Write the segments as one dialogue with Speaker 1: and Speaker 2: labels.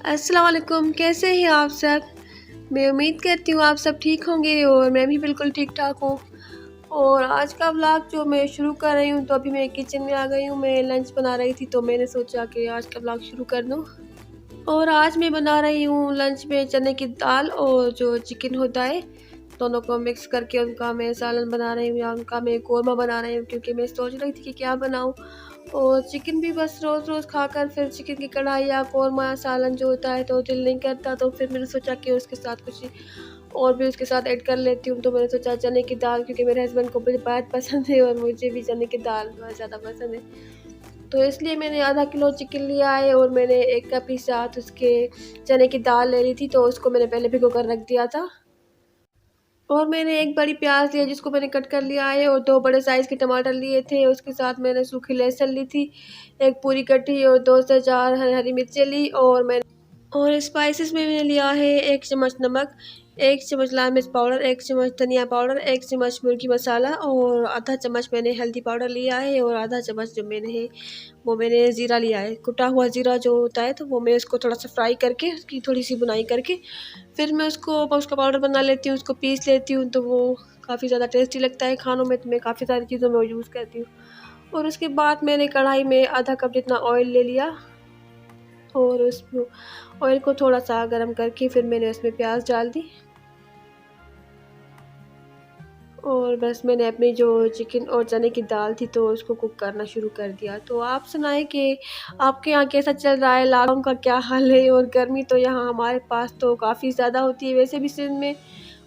Speaker 1: अस्सलाम वालेकुम, कैसे हैं आप सब? मैं उम्मीद करती हूँ आप सब ठीक होंगे और मैं भी बिल्कुल ठीक-ठाक हूँ। और आज का व्लॉग जो मैं शुरू कर रही हूँ, तो अभी मैं किचन में आ गई हूँ। मैं लंच बना रही थी, तो मैंने सोचा कि आज का व्लॉग शुरू कर दूँ। और आज मैं बना रही हूँ लंच में चने की दाल और जो चिकन होता है, दोनों को मिक्स करके उनका मैं सालन बना रही हूँ या उनका मैं कोरमा बना रही हूँ, क्योंकि मैं सोच रही थी कि क्या बनाऊँ। और चिकन भी बस रोज़-रोज़ खाकर फिर चिकन की कढ़ाई या कोरमा या सालन जो होता है तो दिल नहीं करता, तो फिर मैंने सोचा कि उसके साथ कुछ और भी उसके साथ ऐड कर लेती हूँ। तो मैंने सोचा चने की दाल, क्योंकि मेरे हस्बैंड को मुझे बहुत पसंद है और मुझे भी चने की दाल बहुत ज़्यादा पसंद है। तो इसलिए मैंने आधा किलो चिकन लिया है और मैंने 1 कप ही साथ उसके चने की दाल ले ली थी, तो उसको मैंने पहले भिगो कर रख दिया था। और मैंने 1 बड़ी प्याज़ लिया जिसको मैंने कट कर लिया है और 2 बड़े साइज़ के टमाटर लिए थे। उसके साथ मैंने सूखी लहसुन ली थी, 1 पूरी कटी और 2 से 4 हरी मिर्चें ली। और स्पाइसेस में मैंने लिया है 1 चम्मच नमक, 1 चम्मच लाल मिर्च पाउडर, 1 चम्मच धनिया पाउडर, 1 चम्मच मुर्गी मसाला और आधा चम्मच मैंने हल्दी पाउडर लिया है और आधा चम्मच जो मैंने है वो मैंने ज़ीरा लिया है। कुटा हुआ ज़ीरा जो होता है, तो वो मैं उसको थोड़ा-सा फ्राई करके उसकी थोड़ी-सी भुनाई करके फिर मैं उसका पाउडर बना लेती हूँ, उसको पीस लेती हूँ, तो वो काफ़ी ज़्यादा टेस्टी लगता है खानों में। तो मैं काफ़ी सारी चीज़ों में वो यूज़ करती हूँ। और उसके बाद मैंने कढ़ाई में आधा कप जितना ऑयल ले लिया और उसमें ऑयल को थोड़ा-सा गरम करके फिर मैंने उसमें प्याज़ डाल दी। और बस मैंने अपनी जो चिकन और चने की दाल थी, तो उसको कुक करना शुरू कर दिया। तो आप सुनाएँ कि आपके यहाँ कैसा चल रहा है? लॉकडाउन का क्या हाल है? और गर्मी तो यहाँ हमारे पास तो काफ़ी ज़्यादा होती है वैसे भी सिंध में।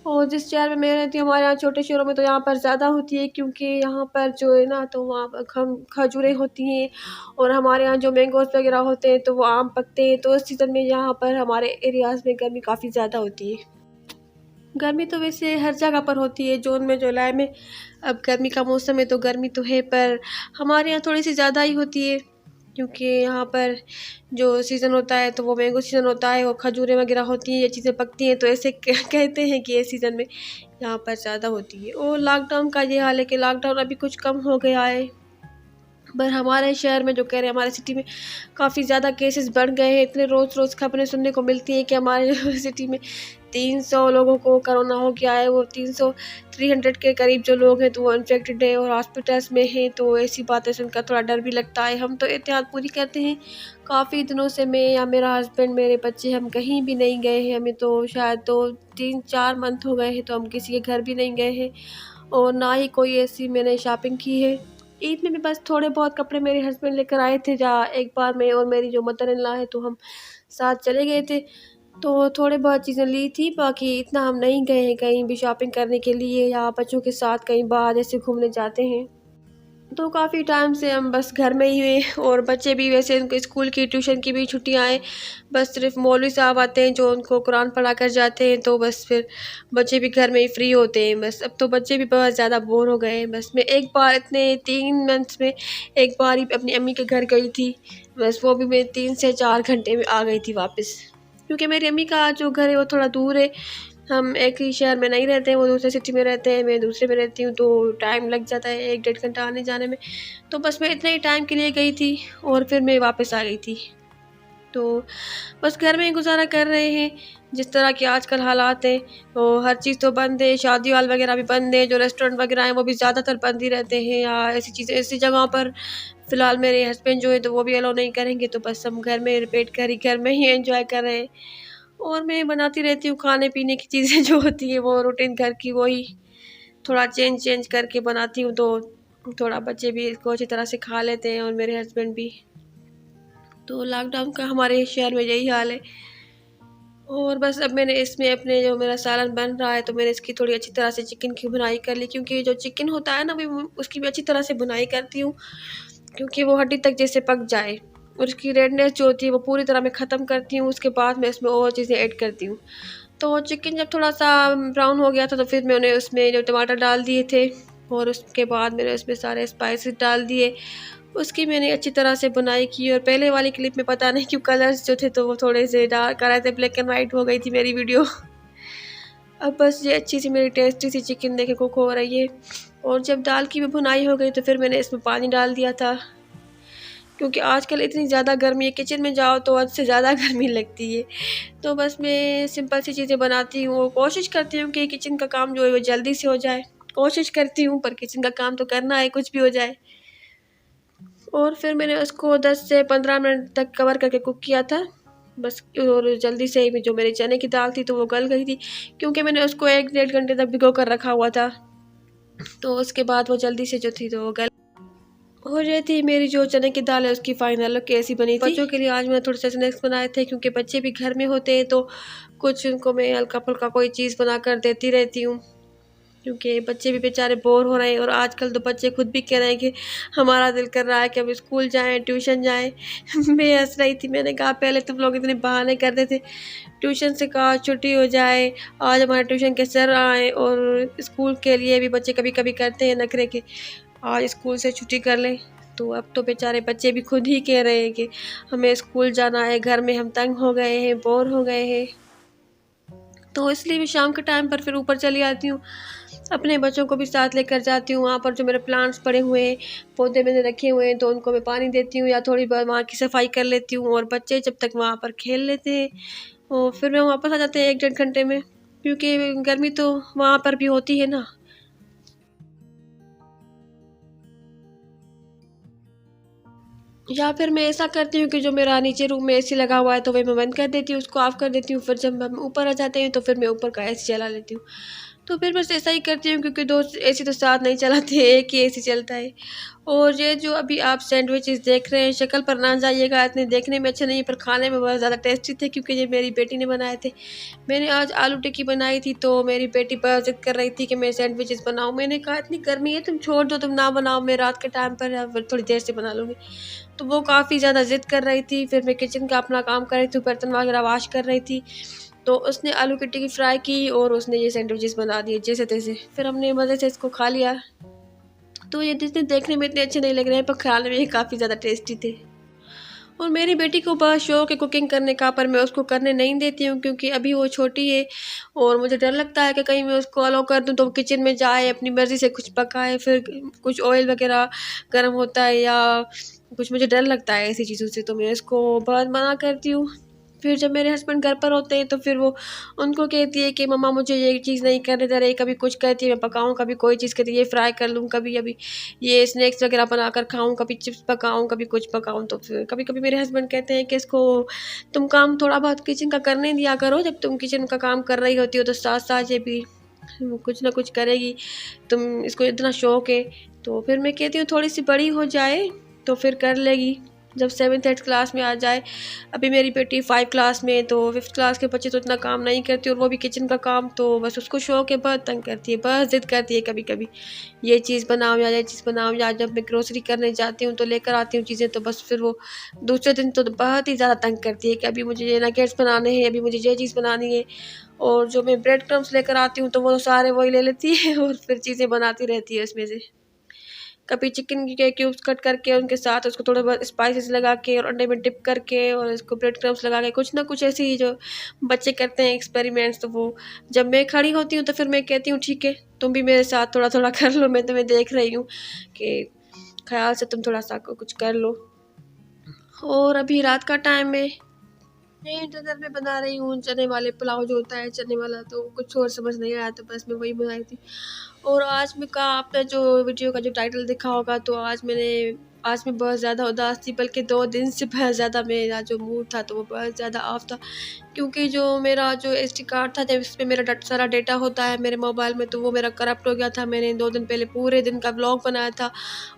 Speaker 1: और जिस शहर में मैं रहती हूँ, हमारे यहाँ छोटे शहरों में तो यहाँ पर ज़्यादा होती है, क्योंकि यहाँ पर जो है ना, तो वहाँ पर खजूरें होती हैं और हमारे यहाँ जो मैंगोज़ वगैरह होते हैं, तो वो आम पकते हैं। तो इस सीज़न में यहाँ पर हमारे एरियाज़ में गर्मी काफ़ी ज़्यादा होती है। गर्मी तो वैसे हर जगह पर होती है, जून में, जुलाई में। अब गर्मी का मौसम है तो गर्मी तो है, पर हमारे यहाँ थोड़ी-सी ज़्यादा ही होती है, क्योंकि यहाँ पर जो सीज़न होता है तो वो मैंगो सीज़न होता है और खजूरें वगैरह होती हैं, ये चीज़ें पकती हैं, तो ऐसे कहते हैं कि ये सीज़न में यहाँ पर ज़्यादा होती है। और लॉकडाउन का ये हाल है कि लॉकडाउन अभी कुछ कम हो गया है, पर हमारे शहर में जो कह रहे हैं, हमारे सिटी में काफ़ी ज़्यादा केसेस बढ़ गए हैं। इतने रोज़-रोज़ खबरें सुनने को मिलती हैं कि हमारे सिटी में 300 लोगों को कोरोना हो गया है। वो 300 के करीब जो लोग हैं, तो वो इन्फेक्टेड है और हॉस्पिटल्स में हैं। तो ऐसी बातें सुनकर थोड़ा डर भी लगता है। हम तो एहतियात पूरी करते हैं। काफ़ी दिनों से मैं या मेरा हस्बैंड, मेरे बच्चे, हम कहीं भी नहीं गए हैं। हमें तो शायद 3-4 मंथ हो गए हैं, तो हम किसी के घर भी नहीं गए हैं और ना ही कोई ऐसी मैंने शॉपिंग की है। ईद में भी बस थोड़े बहुत कपड़े मेरे हस्बैंड लेकर आए थे, जहाँ एक बार मैं और मेरी जो मदर इन लॉ है, तो हम साथ चले गए थे। तो थोड़े बहुत चीज़ें ली थी, बाकी इतना हम नहीं गए हैं कहीं भी शॉपिंग करने के लिए या बच्चों के साथ कहीं बाहर जैसे घूमने जाते हैं। तो काफ़ी टाइम से हम बस घर में ही हुए और बच्चे भी, वैसे उनके स्कूल की, ट्यूशन की भी छुट्टियाँ हैं। बस सिर्फ़ मौलवी साहब आते हैं जो उनको कुरान पढ़ा कर जाते हैं, तो बस फिर बच्चे भी घर में ही फ्री होते हैं। बस अब तो बच्चे भी बहुत ज़्यादा बोर हो गए हैं। बस मैं एक बार इतने 3 मंथ्स में एक बार ही अपनी अम्मी के घर गई थी। बस वो भी मैं 3 से 4 घंटे में आ गई थी वापस। क्योंकि मेरी अम्मी का जो घर है वो थोड़ा दूर है। हम एक ही शहर में नहीं रहते हैं, वो दूसरे सिटी में रहते हैं, मैं दूसरे में रहती हूँ, तो टाइम लग जाता है 1 डेढ़ घंटा आने-जाने में। तो बस मैं इतने ही टाइम के लिए गई थी और फिर मैं वापस आ गई थी। तो बस घर में ही गुज़ारा कर रहे हैं। जिस तरह के आजकल हालात हैं, तो हर चीज़ तो बंद है, शादी हॉल वगैरह भी बंद है, जो रेस्टोरेंट वगैरह हैं वो भी ज़्यादातर बंद ही रहते हैं, या ऐसी चीज़ें ऐसी जगहों पर फ़िलहाल मेरे हस्बैंड जो है तो वो भी अलाउ नहीं करेंगे, तो बस हम घर में रिपीट कर ही घर में ही एंजॉय कर रहे हैं। और मैं बनाती रहती हूँ खाने-पीने की चीज़ें जो होती हैं वो रूटीन घर की, वही थोड़ा चेंज करके बनाती हूँ, तो थोड़ा बच्चे भी इसको अच्छी तरह से खा लेते हैं और मेरे हस्बैंड भी। तो लॉकडाउन का हमारे शहर में यही हाल है। और बस अब मैंने इसमें अपने जो मेरा सालन बन रहा है, तो मैंने इसकी थोड़ी अच्छी तरह से चिकन की भुनाई कर ली, क्योंकि जो चिकन होता है ना, वो उसकी भी अच्छी तरह से भुनाई करती हूँ, क्योंकि वो हड्डी तक जैसे पक जाए और उसकी रेडनेस जो होती है वो पूरी तरह मैं ख़त्म करती हूँ। उसके बाद मैं इसमें और चीज़ें ऐड करती हूँ। तो चिकन जब थोड़ा-सा ब्राउन हो गया था, तो फिर मैंने उसमें जो टमाटर डाल दिए थे और उसके बाद मैंने उसमें सारे स्पाइसेस डाल दिए। उसकी मैंने अच्छी तरह से बुनाई की और पहले वाली क्लिप में पता नहीं क्यों कलर्स जो थे तो वो थोड़े से डार्क आ रहे थे, ब्लैक एंड वाइट हो गई थी मेरी वीडियो। अब बस ये अच्छी सी मेरी टेस्टी सी चिकन देखिए कुक हो रही है। और जब दाल की भी भुनाई हो गई, तो फिर मैंने इसमें पानी डाल दिया था, क्योंकि आजकल इतनी ज़्यादा गर्मी है, किचन में जाओ तो हद से ज़्यादा गर्मी लगती है। तो बस मैं सिंपल सी चीज़ें बनाती हूँ और कोशिश करती हूँ कि किचन का काम जो है वो जल्दी से हो जाए। कोशिश करती हूँ पर किचन का काम तो करना है, कुछ भी हो जाए। और फिर मैंने उसको 10 से 15 मिनट तक कवर करके कुक किया था। बस और जल्दी से ही जो मेरी चने की दाल थी तो वो गल गई थी, क्योंकि मैंने उसको 1 डेढ़ घंटे तक भिगो कर रखा हुआ था। तो उसके बाद वो जल्दी से जो थी तो वो गल हो रही थी। मेरी जो चने की दाल है उसकी फाइनल लुक कैसी बनी थी। बच्चों के लिए आज मैंने थोड़े से स्नैक्स बनाए थे, क्योंकि बच्चे भी घर में होते हैं तो कुछ उनको मैं हल्का-फुल्का कोई चीज़ बना कर देती रहती हूँ। क्योंकि बच्चे भी बेचारे बोर हो रहे हैं और आजकल तो बच्चे खुद भी कह रहे हैं कि हमारा दिल कर रहा है कि हम स्कूल जाएँ, ट्यूशन जाएँ। मैं हँस रही थी, मैंने कहा पहले तुम लोग इतने बहाने करते थे, ट्यूशन से कहा छुट्टी हो जाए, आज हमारे ट्यूशन के सर आएँ। और स्कूल के लिए भी बच्चे कभी-कभी करते हैं नखरे कि आज स्कूल से छुट्टी कर लें। तो अब तो बेचारे बच्चे भी खुद ही कह रहे हैं कि हमें स्कूल जाना है, घर में हम तंग हो गए हैं, बोर हो गए हैं। तो इसलिए मैं शाम के टाइम पर फिर ऊपर चली आती हूँ। अपने बच्चों को भी साथ लेकर जाती हूँ। वहाँ पर जो मेरे प्लांट्स पड़े हुए हैं, पौधे मैंने रखे हुए हैं, तो उनको मैं पानी देती हूँ या थोड़ी बहुत वहाँ की सफाई कर लेती हूँ, और बच्चे जब तक वहाँ पर खेल लेते हैं और फिर मैं वापस आ जाते हैं 1 डेढ़ घंटे में, क्योंकि गर्मी तो वहाँ पर भी होती है ना। या फिर मैं ऐसा करती हूँ कि जो मेरा नीचे रूम में एसी लगा हुआ है तो वह मैं बंद कर देती हूँ, उसको ऑफ़ कर देती हूँ। फिर जब हम ऊपर आ जाते हैं तो फिर मैं ऊपर का एसी चला लेती हूँ। तो फिर बस ऐसा ही करती हूँ, क्योंकि 2 एसी तो साथ नहीं चलाते, एक ही एसी चलता है। और ये जो अभी आप सैंडविचेज़ देख रहे हैं, शक्ल पर ना जाइएगा, इतने देखने में अच्छे नहीं पर खाने में बहुत ज़्यादा टेस्टी थे, क्योंकि ये मेरी बेटी ने बनाए थे। मैंने आज आलू टिक्की बनाई थी तो मेरी बेटी बहुत ज़िद कर रही थी कि मैं सैंडविचेज़ बनाऊँ। मैंने कहा इतनी गर्मी है, तुम छोड़ दो, तुम ना बनाओ, मैं रात के टाइम पर या फिर थोड़ी देर से बना लूँगी। तो वो काफ़ी ज़्यादा ज़िद कर रही थी। फिर मैं किचन का अपना काम कर रही थी, बर्तन वगैरह वॉश कर रही थी। तो उसने आलू की टिक्की फ्राई की और उसने ये सैंडविचेज़ बना दिए जैसे-तैसे। फिर हमने मज़े से इसको खा लिया। तो ये जितने देखने में इतने अच्छे नहीं लग रहे हैं, पर खाने में ये काफ़ी ज़्यादा टेस्टी थे। और मेरी बेटी को बहुत शौक है कुकिंग करने का, पर मैं उसको करने नहीं देती हूँ, क्योंकि अभी वो छोटी है और मुझे डर लगता है कि कहीं मैं उसको अलाउ कर दूँ तो वो किचन में जाए, अपनी मर्ज़ी से कुछ पकाए, फिर कुछ ऑयल वग़ैरह गर्म होता है या कुछ, मुझे डर लगता है ऐसी चीज़ों से, तो मैं उसको बहुत मना करती हूँ। फिर जब मेरे हस्बैंड घर पर होते हैं तो फिर वो उनको कहती है कि मम्मा मुझे ये चीज़ नहीं करने दे रही, कभी कुछ कहती है मैं पकाऊँ, कभी कोई चीज़ कहती है ये फ्राई कर लूँ, कभी अभी ये स्नैक्स वगैरह बनाकर खाऊँ, कभी चिप्स पकाऊँ, कभी कुछ पकाऊँ। तो फिर कभी-कभी मेरे हस्बैंड कहते हैं कि इसको तुम काम थोड़ा बहुत किचन का करने दिया करो, जब तुम किचन का काम कर रही होती हो तो साथ-साथ ये भी कुछ ना कुछ करेगी, तुम इसको इतना शौक है। तो फिर मैं कहती हूँ थोड़ी-सी बड़ी हो जाए तो फिर कर लेगी, जब 7th-8th क्लास में आ जाए। अभी मेरी बेटी 5 क्लास में है, तो 5th क्लास के बच्चे तो इतना काम नहीं करते, और वो भी किचन का काम तो बस उसको शौक है, बहुत तंग करती है, बहुत ज़िद करती है कभी-कभी, ये चीज़ बनाओ या ये चीज़ बनाओ। या जब मैं ग्रोसरी करने जाती हूँ तो लेकर आती हूँ चीज़ें, तो बस फिर वो दूसरे दिन तो बहुत ही ज़्यादा तंग करती है कि अभी मुझे ये नगेट्स बनाने हैं, अभी मुझे ये चीज़ बनानी है। और जो मैं ब्रेड क्रम्ब्स लेकर आती हूँ तो वो सारे वही ले लेती है और फिर चीज़ें बनाती रहती है उसमें से। कभी चिकन के क्यूब्स कट करके उनके साथ उसको थोड़ा बहुत स्पाइसेस लगा के और अंडे में डिप करके और इसको ब्रेड क्रम्ब्स लगा के कुछ ना कुछ ऐसी जो बच्चे करते हैं एक्सपेरिमेंट्स, तो वो जब मैं खड़ी होती हूँ तो फिर मैं कहती हूँ ठीक है, तुम भी मेरे साथ थोड़ा-थोड़ा कर लो, मैं तुम्हें देख रही हूँ कि ख़्याल से तुम थोड़ा-सा कुछ कर लो। और अभी रात का टाइम है, मैं डिनर में बना रही हूँ चने वाले पुलाव जो होता है चने वाला, तो कुछ और समझ नहीं आया तो बस मैं वही बनाई थी। और आज मैं कहा आपने जो वीडियो का जो टाइटल देखा होगा, तो आज मैं बहुत ज़्यादा उदास थी, बल्कि 2 दिन से बहुत ज़्यादा मेरा जो मूड था तो वो बहुत ज़्यादा ऑफ था। क्योंकि जो मेरा जो एसडी कार्ड था, जब इसमें मेरा सारा डेटा होता है मेरे मोबाइल में, तो वो मेरा करप्ट हो गया था। मैंने 2 दिन पहले पूरे दिन का व्लॉग बनाया था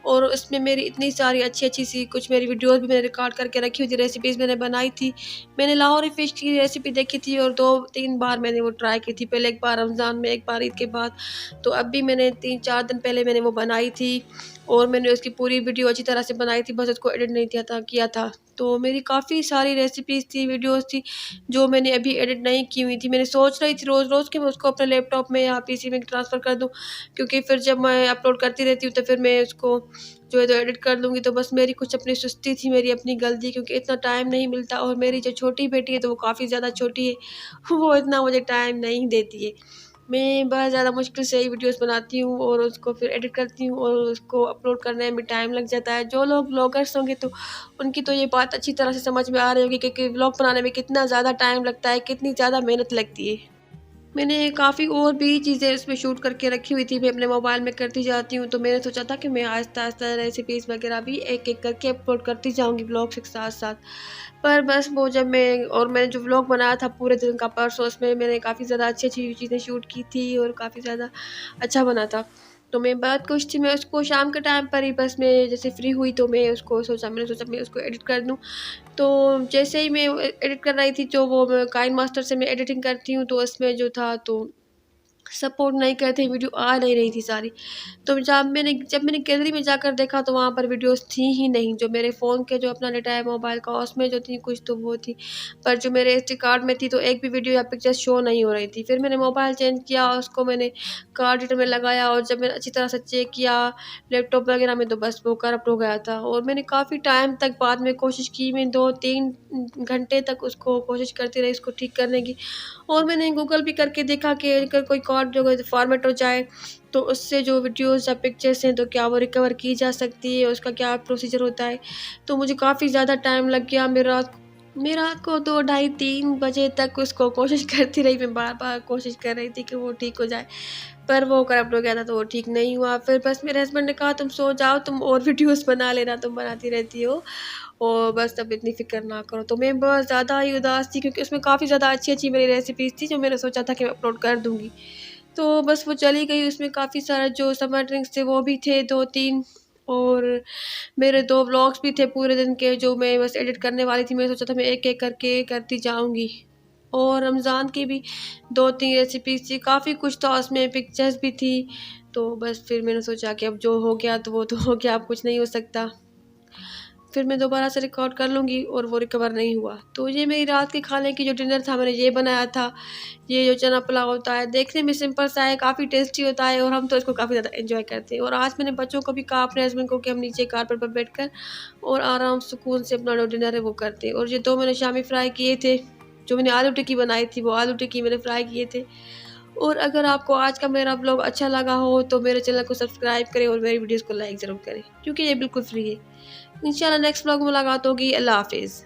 Speaker 1: और उसमें मेरी इतनी सारी अच्छी-अच्छी सी कुछ मेरी वीडियोज़ भी मैंने रिकॉर्ड करके रखी हुई थी, रेसिपीज़ मैंने बनाई थी। मैंने लाहौरी फ़िश की रेसिपी देखी थी और 2-3 बार मैंने वो ट्राई की थी। पहले एक बार रमज़ान में, एक बार ईद के बाद। तो अब भी मैंने 3-4 दिन पहले मैंने वो बनाई थी और मैंने उसकी पूरी वीडियो अच्छी तरह से बनाई थी, बस उसको एडिट नहीं किया था। तो मेरी काफ़ी सारी रेसिपीज़ थी, वीडियोज़ थी, जो मैंने अभी एडिट नहीं की हुई थी। मैंने सोच रही थी रोज़-रोज़ कि मैं उसको अपने लैपटॉप में या पीसी में ट्रांसफ़र कर दूँ, क्योंकि फिर जब मैं अपलोड करती रहती हूँ तो फिर मैं उसको जो है तो एडिट कर लूँगी। तो बस मेरी कुछ अपनी सुस्ती थी, मेरी अपनी गलती, क्योंकि इतना टाइम नहीं मिलता। और मेरी जो छोटी बेटी है तो वो काफ़ी ज़्यादा छोटी है, वो इतना मुझे टाइम नहीं देती है। मैं बहुत ज़्यादा मुश्किल से वीडियोस बनाती हूँ और उसको फिर एडिट करती हूँ और उसको अपलोड करने में टाइम लग जाता है। जो लोग व्लॉगर्स होंगे तो उनकी तो ये बात अच्छी तरह से समझ में आ रही होगी कि व्लॉग बनाने में कितना ज़्यादा टाइम लगता है, कितनी ज़्यादा मेहनत लगती है। मैंने काफ़ी और भी चीज़ें उसमें शूट करके रखी हुई थी, मैं अपने मोबाइल में करती जाती हूँ, तो मैंने सोचा था कि मैं आहिस्ता-आहिस्ता रेसिपीज़ वगैरह भी एक-एक करके अपलोड करती जाऊँगी व्लॉग्स के साथ-साथ। पर बस वो जब मैंने जो व्लॉग बनाया था पूरे दिन का परसों, उसमें मैंने काफ़ी ज़्यादा अच्छी-अच्छी चीज़ें शूट की थी और काफ़ी ज़्यादा अच्छा बना था। तो मैं बहुत खुश थी, मैं उसको शाम के टाइम पर ही बस मैं जैसे फ्री हुई तो मैंने सोचा मैं उसको एडिट कर दूँ। तो जैसे ही मैं एडिट कर रही थी, जो वो मैं काइन मास्टर से मैं एडिटिंग करती हूँ, तो उसमें जो था तो सपोर्ट नहीं करते, वीडियो आ नहीं रही थी सारी। तो जब मैंने गैलरी में जाकर देखा तो वहाँ पर वीडियोज़ थी ही नहीं, जो मेरे फ़ोन के जो अपना डेटा है मोबाइल का उसमें जो थी कुछ तो वो थी, पर जो मेरे एसडी कार्ड में थी तो एक भी वीडियो या पिक्चर शो नहीं हो रही थी। फिर मैंने मोबाइल चेंज किया, उसको मैंने कार्ड रीडर में लगाया और जब मैंने अच्छी तरह से चेक किया लैपटॉप वगैरह में, तो बस वो करप्ट हो गया था और मैंने काफ़ी टाइम तक बाद में कोशिश की, मैं 2-3 घंटे तक उसको कोशिश करती रही उसको ठीक करने की। और मैंने गूगल भी करके देखा कि अगर कोई कार्ड जो है फॉर्मेट हो जाए, तो उससे जो वीडियोज़ या पिक्चर्स हैं तो क्या वो रिकवर की जा सकती है, उसका क्या प्रोसीजर होता है। तो मुझे काफ़ी ज़्यादा टाइम लग गया, मैं रात को 2 ढाई 3 बजे तक उसको कोशिश करती रही, मैं बार-बार कोशिश कर रही थी कि वो ठीक हो जाए, पर वो करप्ट हो गया था तो वो ठीक नहीं हुआ। फिर बस मेरे हस्बैंड ने कहा तुम सो जाओ, तुम और वीडियोज़ बना लेना, तुम बनाती रहती हो और बस अब इतनी फ़िक्र ना करो। तो मैं बहुत ज़्यादा ही उदास थी क्योंकि उसमें काफ़ी ज़्यादा अच्छी-अच्छी मेरी रेसिपीज़ थी जो मैंने सोचा था कि मैं अपलोड कर दूँगी। तो बस वो चली गई, उसमें काफ़ी सारा जो समर ड्रिंक्स थे वो भी थे 2-3 और मेरे 2 व्लॉग्स भी थे पूरे दिन के जो मैं बस एडिट करने वाली थी। मैंने सोचा था मैं एक-एक करके करती जाऊँगी और रमज़ान की भी 2-3 रेसिपीज़ थी, काफ़ी कुछ था उसमें, पिक्चर्स भी थी। तो बस फिर मैंने सोचा कि अब जो हो गया तो वो तो हो गया, अब कुछ नहीं हो सकता। फिर मैं दोबारा से रिकॉर्ड कर लूँगी और वो रिकवर नहीं हुआ। तो ये मेरी रात के खाने की जो डिनर था मैंने ये बनाया था। ये जो चना पुलाव होता है देखने में सिंपल सा है, काफ़ी टेस्टी होता है और हम तो इसको काफ़ी ज़्यादा एन्जॉय करते हैं। और आज मैंने बच्चों को भी कहा अपने हस्बैंड को कि हम नीचे कारपेट पर बैठकर और आराम सुकून से अपना जो डिनर है वो करते हैं। और ये 2 मैंने शामी फ्राई किए थे, जो मैंने आलू टिक्की बनाई थी वो आलू टिक्की मैंने फ्राई किए थे। और अगर आपको आज का मेरा व्लॉग अच्छा लगा हो तो मेरे चैनल को सब्सक्राइब करें और मेरी वीडियोज़ को लाइक ज़रूर करें, क्योंकि ये बिल्कुल फ्री है। इंशाल्लाह नेक्स्ट व्लॉग में मुलाकात होगी। अल्लाह हाफ़िज़।